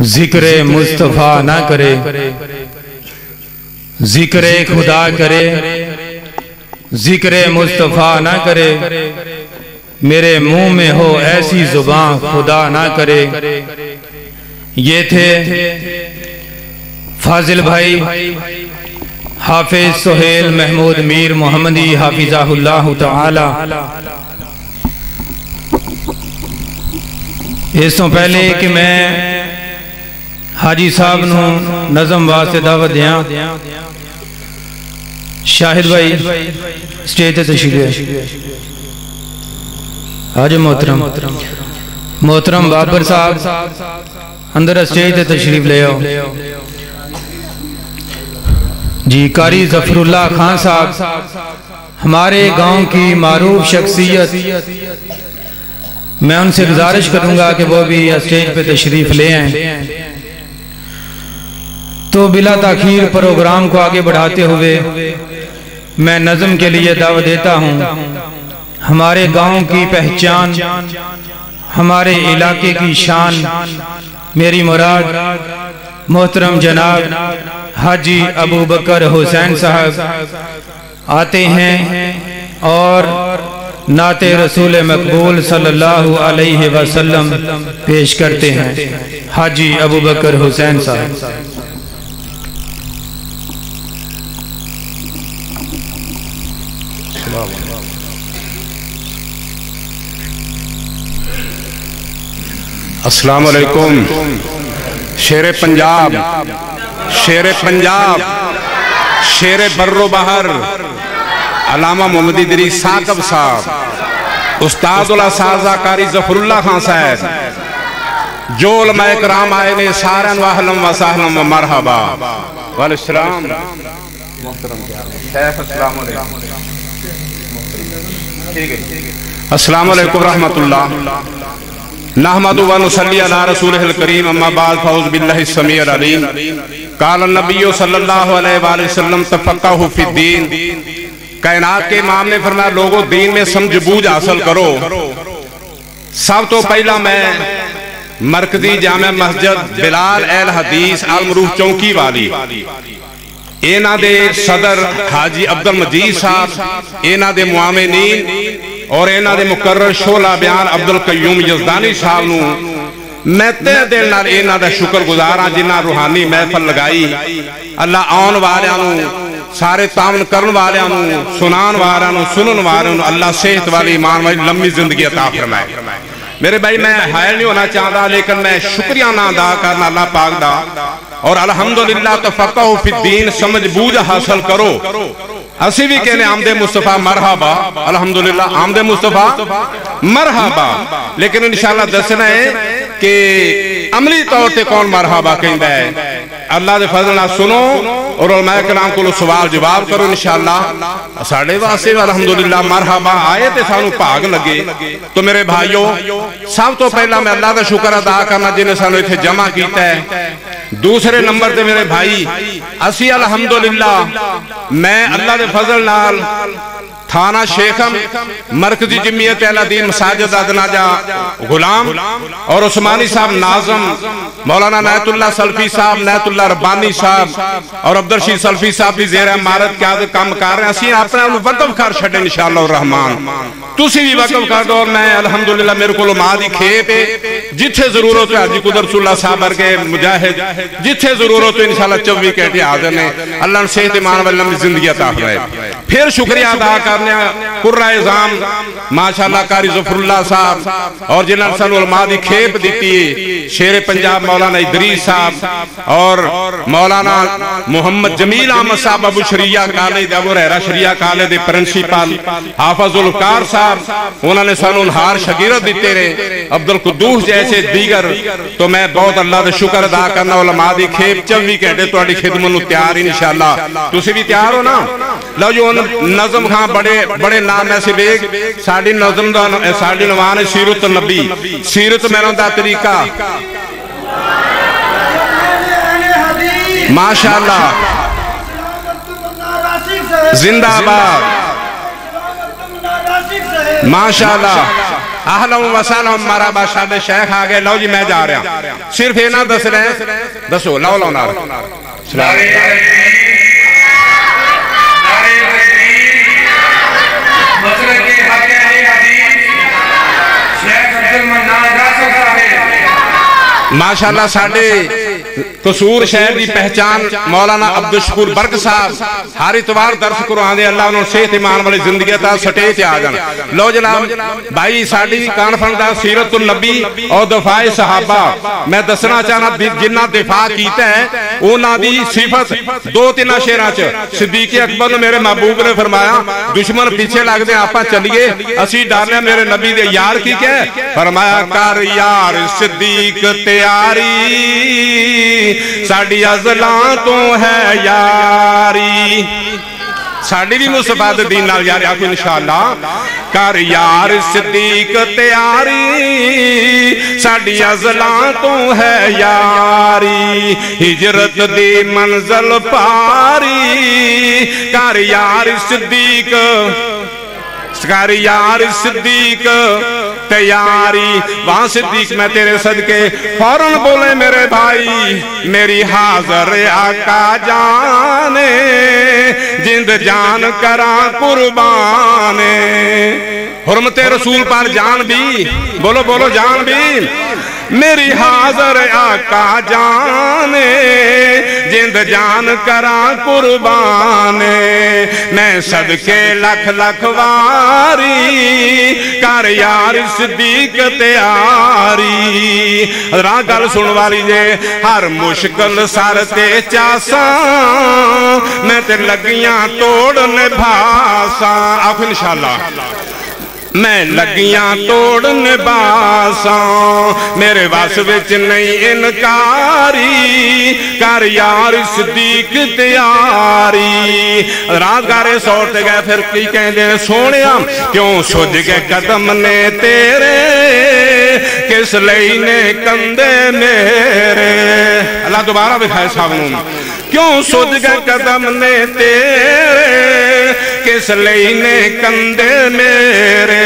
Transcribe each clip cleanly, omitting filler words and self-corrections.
ذکر مصطفیٰ نہ کرے ذکر خدا کرے ذکر مصطفیٰ نہ کرے میرے منہ میں ہو ایسی زبان خدا نہ کرے۔ یہ تھے فاضل بھائی حافظ سہیل محمود میر محمدی حافظہ اللہ تعالی۔ اس سے پہلے کہ میں حاجی صاحب نو نظم واسطے دعوت دیاں، شاہد بھائی سٹیج تے تشریف حاجی محترم بابر صاحب اندر سٹیج تے تشریف لے آؤ جی۔ قاری ظفر اللہ خان صاحب ہمارے گاؤں کی معروف شخصیت، میں ان سے گزارش کروں گا کہ وہ بھی اسٹیج پہ تشریف لے آئیں۔ تو بلا تاخیر پروگرام کو آگے بڑھاتے ہوئے میں نظم کے لیے دعوت دیتا ہوں۔ ہمارے گاؤں کی پہچان، ہمارے علاقے کی شان، میری مراد محترم جناب حاجی ابو بکر حسین صاحب آتے ہیں اور نعت رسول مقبول صلی اللہ علیہ وسلم پیش کرتے ہیں۔ حاجی ابو بکر حسین صاحب۔ السلام علیکم۔ شیر پنجاب، شیر پنجاب، شیر بر و بحر، علامہ محمد ادریس ثاقب صاحب، استاد الاساتذہ قاری ظفر اللہ خان صاحب، جو علماء کرام آئے نے سارن و اہلم و سہلم و مرحبا والسلام۔ السلام علیکم رحمت اللہ۔ نحمد و نصلی علی رسولہ الکریم، اما بعد فاعوذ باللہ السمیع العلیم۔ قال النبی صلی اللہ علیہ وآلہ وسلم تفقہوا فی الدین۔ کائنات کے امام نے فرمایا لوگوں دین میں سمجھ بوجھ حاصل کرو۔ سب تو پہلا میں مرکزی جامع مسجد بلال اہل حدیث المروح چونکی والی اینا دے صدر حاجی عبدالمجید صاحب، اینا دے معامنین اور اینا دے مقرر شعلہ بیان عبدالقیوم یزدانی صاحب نو میں تہ دل نال اینا دا شکر گزاراں جنہاں روحانی محفل لگائی۔ اللہ آن والیاں سارے تعاون کرن والیاں سنان والیاں سنن والیاں اللہ صحت والی ایمان والی لمبی زندگی عطا فرمائے۔ میرے بھائی میں حائل نہیں ہونا چاہتا لیکن میں شکریہ نہ ادا کرنا اللہ پاک دا، اور الحمدللہ تفقہوا فی الدین، سمجھ بوجھ حاصل کرو۔ اسی بھی کہنے آمد مصطفیٰ مرحبا، الحمدللہ آمد مصطفیٰ مرحبا، لیکن انشاءاللہ دسنا ہے کہ عملی طور تے کون مرحبا کہندہ ہے۔ اللہ دے فضل نہ سنو اور علماء کرام کو سوال جواب کرو انشاءاللہ۔ ساڑھے واسے الحمدللہ مرحبا آئے تے سانو پاگ لگے۔ تو میرے بھائیوں سب تو پہلا میں اللہ دا شکر ادا کرنا جنہیں سانو اتھے جمع کیتا ہے۔ دوسرے نمبر تے میرے بھائی اسی الحمدللہ میں اللہ دے فضل نال تھانہ شیخم مرکزی جمعیت اہل دین مساجد ادناجہ غلام اور عثمانی صاحب ناظم، مولانا نعت اللہ سلفی صاحب، نعت اللہ ربانی صاحب اور عبدالرشید سلفی صاحب بھی زیر امارت کیا کام کر رہے ہیں۔ اسی اپنے وقف کر چھڑے انشاءاللہ الرحمن، تسی بھی وقف کر دو۔ اور میں الحمدللہ میرے کو مادی کھیپ جتھے ضرورت ہے حاجی قدرت اللہ صاحب کے مجاہد جتھے ضرورت ہے انشاءاللہ 24 کہتے حاضر نے۔ اللہ نے صحت ایمان والی لمبی زندگی عطا فرمائے۔ پھر شکریہ ادا کرنے قرہ اعظام ماشاءاللہ قاری ظفر اللہ صاحب اور جنہاں سن علماء دی کھیپ دیتی، شیر پنجاب مولانا ادریس صاحب اور مولانا محمد جمیل احمد صاحب ابو شریعہ کالج ابو رہرہ شریعہ کالج دے پرنسپل حافظ الفقار صاحب، انہوں نے سن انہار شگیرت دیتے رہے، عبدالقدوس جیسے دیگر۔ تو میں بہت اللہ دے شکر ادا کرنا علماء دی کھیپ 24 گھنٹے تہاڈی خدمت نوں تیار انشاءاللہ۔ تسی بھی تیار ہو نا؟ لو جو نظم خان بڑے نام ایسے بیگ ساڑھی نظم دا ساڑھی نوان سیرت النبی، سیرت میں دا طریقہ ماشاءاللہ زندہ آباد ماشاءاللہ اہلم وسہلم مرحبا ساڈے شیخ آ گئے لو جی میں جا رہا صرف یہ نہ دس رہے دسو لو لو نار ماشاءاللہ ساڈے قصور شہر دی پہچان مولانا عبدالشکور برگ صاحب ہر اتوار درس قرآن دے اللہ انہوں صحت ایمان والی زندگی تا سٹیج تے آ جان لو جناب بھائی ساڈی کانفرنس دا سیرت النبی اور دفاع صحابہ میں دسنا چاہنا جنہ دفاع کیتا ہے انہاں دی صفت دو تین شعراں چ صدیق اکبر نے میرے محبوب نے فرمایا دشمن پیچھے لگ دے آپاں چلیے اسی ڈالنے میرے نبی دے یار کی کہ فرمایا کر یار صدیق تیاری ساڑی ازلاں تو ہے یاری ساڑی بھی مصطفیٰ دین نال یاری آکو انشاءاللہ کر یار صدیق تیاری ساڑی ازلاں تو ہے یاری ہجرت دی منزل پاری کر یار صدیق کر یار صدیق تیاری وہاں صدیق میں تیرے صدقے فوراں بولے میرے بھائی میری حاضر آقا جانے جند جان کرا قربانے حرمت رسول پر جان بھی بولو بولو جان بھی میری حاضر آقا جانے جند جان کرا قربانے میں صدقے لکھ لکھ واری کر یار صدیق تیاری راہ گل سن والی جے ہر مشکل سر تے چاساں میں تے لگیاں توڑ نبھاساں آخو انشاءاللہ میں لگیاں توڑ نبھاساں میرے واس وچ نہیں انکاری کر یار صدیق تیاری رات گارے سوڑتے گئے پھر کی کہیں دے سونیا کیوں سج گئے قدم نے تیرے کس لئی نے کندے میرے اللہ دوبارہ بکھائے صاحب کیوں سج گئے قدم نے تیرے کس لئی نے کندے میرے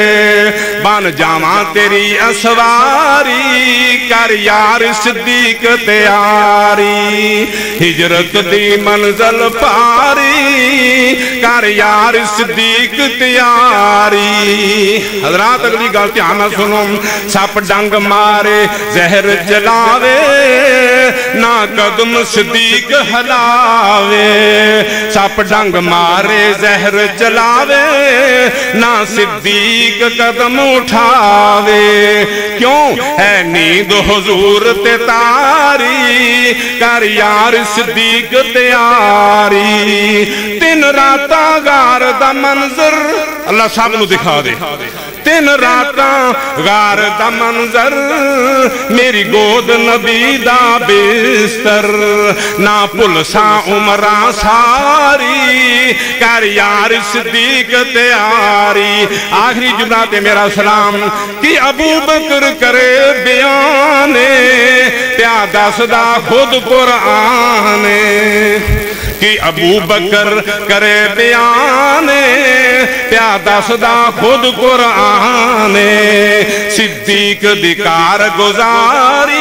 بن جاواں تیری اسواری کر یار صدیق تیاری ہجرت دی منزل پاری کر یار صدیق تیاری حضرات اگلی گل دھیان نال سنو سپ ڈنگ مارے زہر جلاوے نہ قدم صدیق ہلاوے سپ ڈنگ مارے زہر جلاوے نہ صدیق قدم اٹھاوے کیوں ہے نیند حضور تے تاری کر یار صدیق تیاری تین راتاں غار دا منظر اللہ صاحب نو دکھا دے تین راتاں غار دا منظر میری گود نبی دا بستر نہ پلساں عمراں ساری کر یار صدیق تیاری آخری جملہ میرا سلام کہ ابو بکر کرے بیانے پیادہ صدا خود قرآن کہ ابو بکر کرے بیانے پیادہ صدا خود قرآن صدیق دی کارگزاری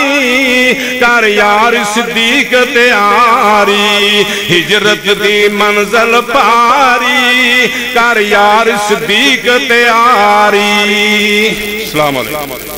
کر یار صدیق تیاری ہجرت دی منزل پاری کر یار صدیق تیاری السلام علیکم